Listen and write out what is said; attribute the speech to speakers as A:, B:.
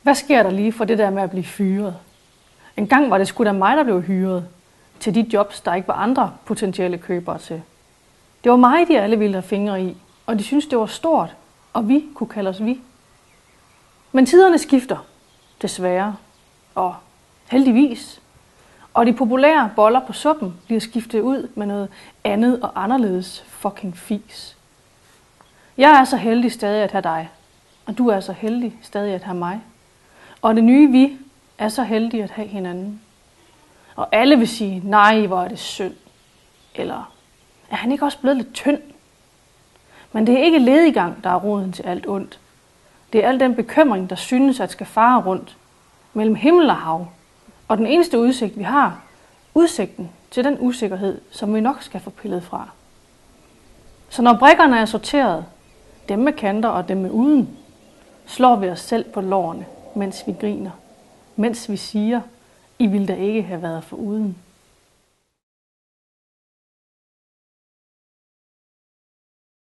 A: Hvad sker der lige for det der med at blive fyret? En gang var det sgu da mig, der blev hyret til de jobs, der ikke var andre potentielle købere til. Det var mig, de alle ville have fingre i, og de syntes, det var stort, og vi kunne kalde os vi. Men tiderne skifter, desværre, og heldigvis. Og de populære boller på suppen bliver skiftet ud med noget andet og anderledes fucking fis. Jeg er så heldig stadig at have dig, og du er så heldig stadig at have mig. Og det nye vi er så heldige at have hinanden. Og alle vil sige, nej, hvor er det synd. Eller, er han ikke også blevet lidt tynd? Men det er ikke lediggang, der er roden til alt ondt. Det er al den bekymring, der synes at skal fare rundt mellem himmel og hav. Og den eneste udsigt, vi har, udsigten til den usikkerhed, som vi nok skal få pillet fra. Så når brikkerne er sorteret, dem med kanter og dem med uden, slår vi os selv på lårene, mens vi griner. Mens vi siger, I ville da ikke have været foruden.